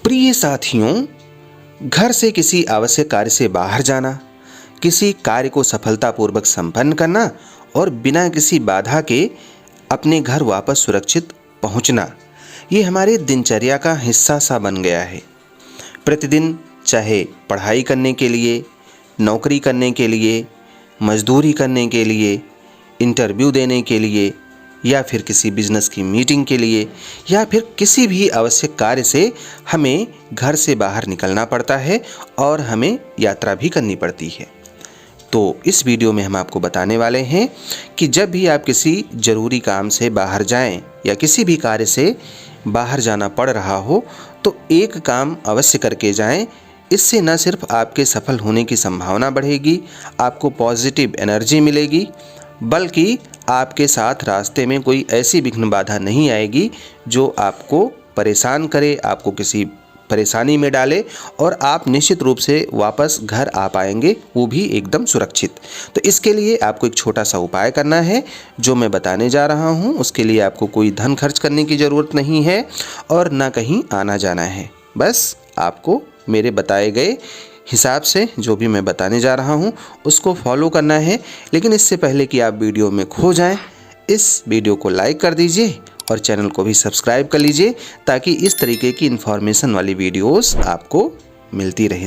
प्रिय साथियों, घर से किसी आवश्यक कार्य से बाहर जाना, किसी कार्य को सफलतापूर्वक संपन्न करना और बिना किसी बाधा के अपने घर वापस सुरक्षित पहुंचना, ये हमारे दिनचर्या का हिस्सा सा बन गया है। प्रतिदिन चाहे पढ़ाई करने के लिए, नौकरी करने के लिए, मजदूरी करने के लिए, इंटरव्यू देने के लिए या फिर किसी बिजनेस की मीटिंग के लिए या फिर किसी भी आवश्यक कार्य से हमें घर से बाहर निकलना पड़ता है और हमें यात्रा भी करनी पड़ती है। तो इस वीडियो में हम आपको बताने वाले हैं कि जब भी आप किसी ज़रूरी काम से बाहर जाएं या किसी भी कार्य से बाहर जाना पड़ रहा हो तो एक काम अवश्य करके जाएं। इससे न सिर्फ आपके सफल होने की संभावना बढ़ेगी, आपको पॉजिटिव एनर्जी मिलेगी, बल्कि आपके साथ रास्ते में कोई ऐसी विघ्न बाधा नहीं आएगी जो आपको परेशान करे, आपको किसी परेशानी में डाले और आप निश्चित रूप से वापस घर आ पाएंगे, वो भी एकदम सुरक्षित। तो इसके लिए आपको एक छोटा सा उपाय करना है जो मैं बताने जा रहा हूँ। उसके लिए आपको कोई धन खर्च करने की ज़रूरत नहीं है और ना कहीं आना जाना है। बस आपको मेरे बताए गए हिसाब से जो भी मैं बताने जा रहा हूँ उसको फॉलो करना है। लेकिन इससे पहले कि आप वीडियो में खो जाएं, इस वीडियो को लाइक कर दीजिए और चैनल को भी सब्सक्राइब कर लीजिए ताकि इस तरीके की इन्फॉर्मेशन वाली वीडियोस आपको मिलती रहे।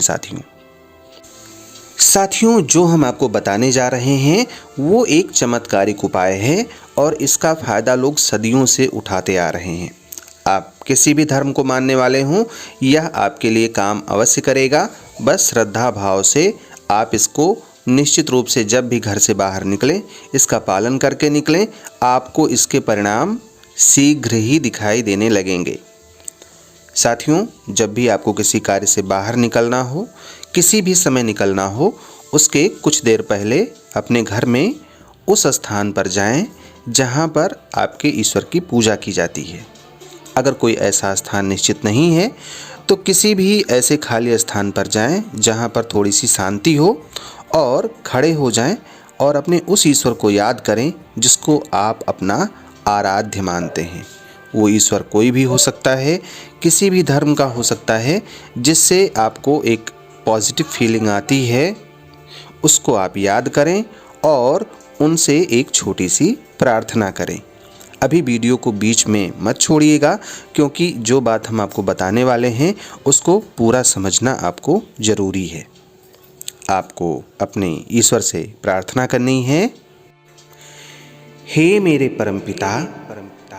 साथियों, जो हम आपको बताने जा रहे हैं वो एक चमत्कारिक उपाय है और इसका फ़ायदा लोग सदियों से उठाते आ रहे हैं। आप किसी भी धर्म को मानने वाले हों, यह आपके लिए काम अवश्य करेगा। बस श्रद्धा भाव से आप इसको निश्चित रूप से जब भी घर से बाहर निकलें इसका पालन करके निकलें। आपको इसके परिणाम शीघ्र ही दिखाई देने लगेंगे। साथियों, जब भी आपको किसी कार्य से बाहर निकलना हो, किसी भी समय निकलना हो, उसके कुछ देर पहले अपने घर में उस स्थान पर जाएं जहां पर आपके ईश्वर की पूजा की जाती है। अगर कोई ऐसा स्थान निश्चित नहीं है तो किसी भी ऐसे खाली स्थान पर जाएं जहां पर थोड़ी सी शांति हो और खड़े हो जाएं और अपने उस ईश्वर को याद करें जिसको आप अपना आराध्य मानते हैं। वो ईश्वर कोई भी हो सकता है, किसी भी धर्म का हो सकता है, जिससे आपको एक पॉजिटिव फीलिंग आती है। उसको आप याद करें और उनसे एक छोटी सी प्रार्थना करें। अभी वीडियो को बीच में मत छोड़िएगा क्योंकि जो बात हम आपको बताने वाले हैं उसको पूरा समझना आपको ज़रूरी है। आपको अपने ईश्वर से प्रार्थना करनी है। हे मेरे परमपिता,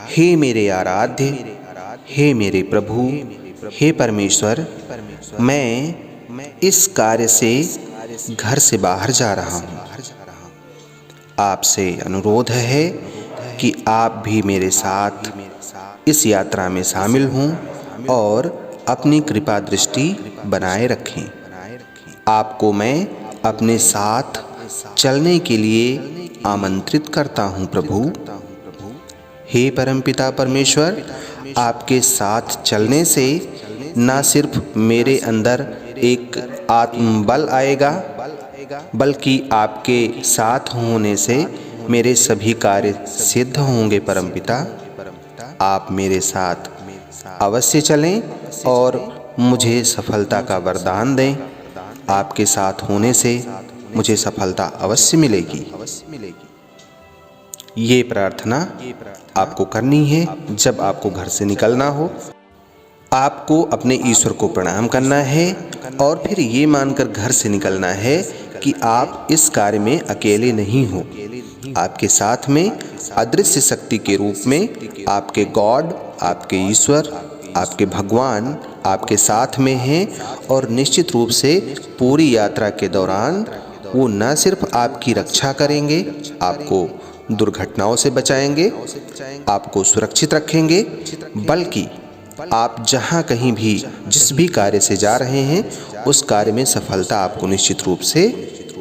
हे मेरे आराध्य, हे मेरे प्रभु, हे परमेश्वर, मैं इस कार्य से घर से बाहर जा रहा हूँ। आपसे अनुरोध है कि आप भी मेरे साथ इस यात्रा में शामिल हों और अपनी कृपा दृष्टि बनाए रखें। आपको मैं अपने साथ चलने के लिए आमंत्रित करता हूँ प्रभु। हे परमपिता परमेश्वर, आपके साथ चलने से न सिर्फ मेरे अंदर एक आत्मबल आएगा, बल्कि आपके साथ होने से मेरे सभी कार्य सिद्ध होंगे। परमपिता, आप मेरे साथ अवश्य चलें और मुझे सफलता का वरदान दें। आपके साथ होने से मुझे सफलता अवश्य मिलेगी। ये प्रार्थना आपको करनी है जब आपको घर से निकलना हो। आपको अपने ईश्वर को प्रणाम करना है और फिर ये मानकर घर से निकलना है कि आप इस कार्य में अकेले नहीं हो। आपके साथ में अदृश्य शक्ति के रूप में आपके गॉड, आपके ईश्वर, आपके भगवान आपके साथ में हैं और निश्चित रूप से पूरी यात्रा के दौरान वो न सिर्फ आपकी रक्षा करेंगे, आपको दुर्घटनाओं से बचाएंगे, आपको सुरक्षित रखेंगे, बल्कि आप जहाँ कहीं भी जिस भी कार्य से जा रहे हैं उस कार्य में सफलता आपको निश्चित रूप से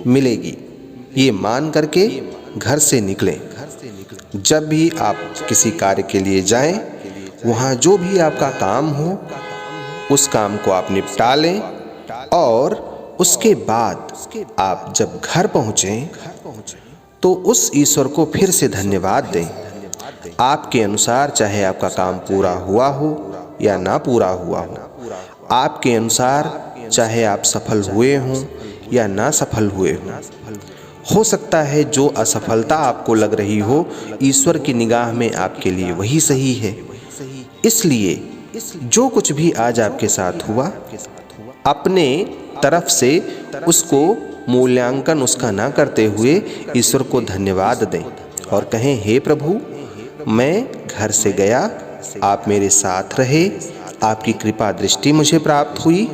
मिलेगी। ये मान करके घर से निकलें। जब भी आप किसी कार्य के लिए जाएं, वहाँ जो भी आपका काम हो उस काम को आप निपटा लें और उसके बाद आप जब घर पहुँचें तो उस ईश्वर को फिर से धन्यवाद दें। आपके अनुसार चाहे आपका काम पूरा हुआ हो या ना पूरा हुआ हो, आपके अनुसार, चाहे आप सफल हुए हों या ना सफल हुए हों। हो सकता है जो असफलता आपको लग रही हो, ईश्वर की निगाह में आपके लिए वही सही है। इसलिए जो कुछ भी आज आपके साथ हुआ, अपने तरफ से उसको मूल्यांकन उसका ना करते हुए ईश्वर को धन्यवाद दें और कहें, हे प्रभु, मैं घर से गया, आप मेरे साथ रहे, आपकी कृपा दृष्टि मुझे प्राप्त हुई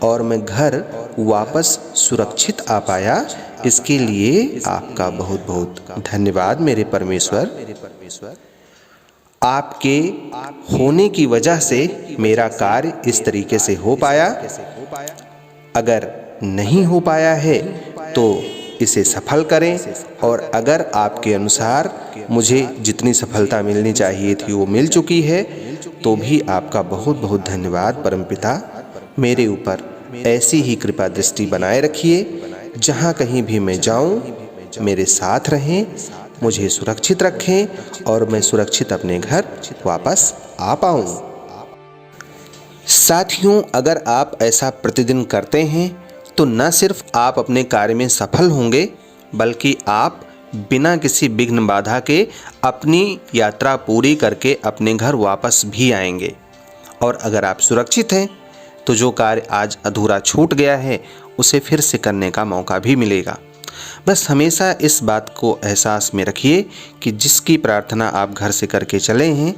और मैं घर वापस सुरक्षित आ पाया। इसके लिए आपका बहुत बहुत धन्यवाद मेरे परमेश्वर। आपके होने की वजह से मेरा कार्य इस तरीके से हो पाया। अगर नहीं हो पाया है तो इसे सफल करें, और अगर आपके अनुसार मुझे जितनी सफलता मिलनी चाहिए थी वो मिल चुकी है तो भी आपका बहुत बहुत धन्यवाद परमपिता। मेरे ऊपर ऐसी ही कृपा दृष्टि बनाए रखिए, जहाँ कहीं भी मैं जाऊँ मेरे साथ रहें, मुझे सुरक्षित रखें और मैं सुरक्षित अपने घर वापस आ पाऊँ। साथियों, अगर आप ऐसा प्रतिदिन करते हैं तो न सिर्फ आप अपने कार्य में सफल होंगे, बल्कि आप बिना किसी विघ्न बाधा के अपनी यात्रा पूरी करके अपने घर वापस भी आएंगे। और अगर आप सुरक्षित हैं तो जो कार्य आज अधूरा छूट गया है उसे फिर से करने का मौका भी मिलेगा। बस हमेशा इस बात को एहसास में रखिए कि जिसकी प्रार्थना आप घर से करके चले हैं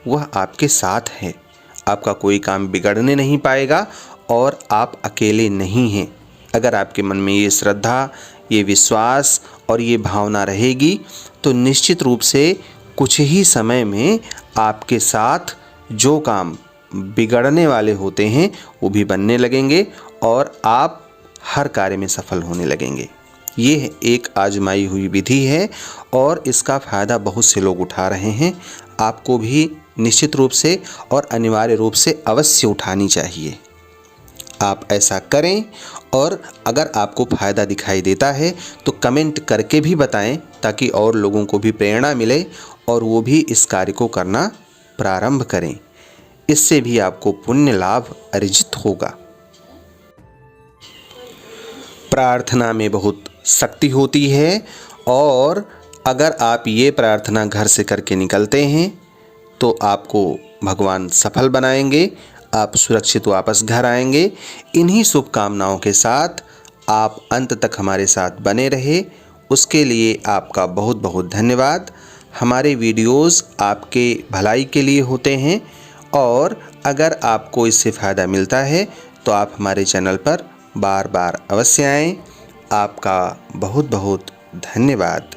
वह आपके साथ है। आपका कोई काम बिगड़ने नहीं पाएगा और आप अकेले नहीं हैं। अगर आपके मन में ये श्रद्धा, ये विश्वास और ये भावना रहेगी तो निश्चित रूप से कुछ ही समय में आपके साथ जो काम बिगड़ने वाले होते हैं वो भी बनने लगेंगे और आप हर कार्य में सफल होने लगेंगे। ये एक आजमाई हुई विधि है और इसका फ़ायदा बहुत से लोग उठा रहे हैं। आपको भी निश्चित रूप से और अनिवार्य रूप से अवश्य उठानी चाहिए। आप ऐसा करें, और अगर आपको फ़ायदा दिखाई देता है तो कमेंट करके भी बताएं ताकि और लोगों को भी प्रेरणा मिले और वो भी इस कार्य को करना प्रारंभ करें। इससे भी आपको पुण्य लाभ अर्जित होगा। प्रार्थना में बहुत शक्ति होती है और अगर आप ये प्रार्थना घर से करके निकलते हैं तो आपको भगवान सफल बनाएंगे, आप सुरक्षित वापस घर आएंगे। इन्हीं शुभकामनाओं के साथ आप अंत तक हमारे साथ बने रहे, उसके लिए आपका बहुत बहुत धन्यवाद। हमारे वीडियोस आपके भलाई के लिए होते हैं और अगर आपको इससे फ़ायदा मिलता है तो आप हमारे चैनल पर बार बार अवश्य आएँ। आपका बहुत बहुत धन्यवाद।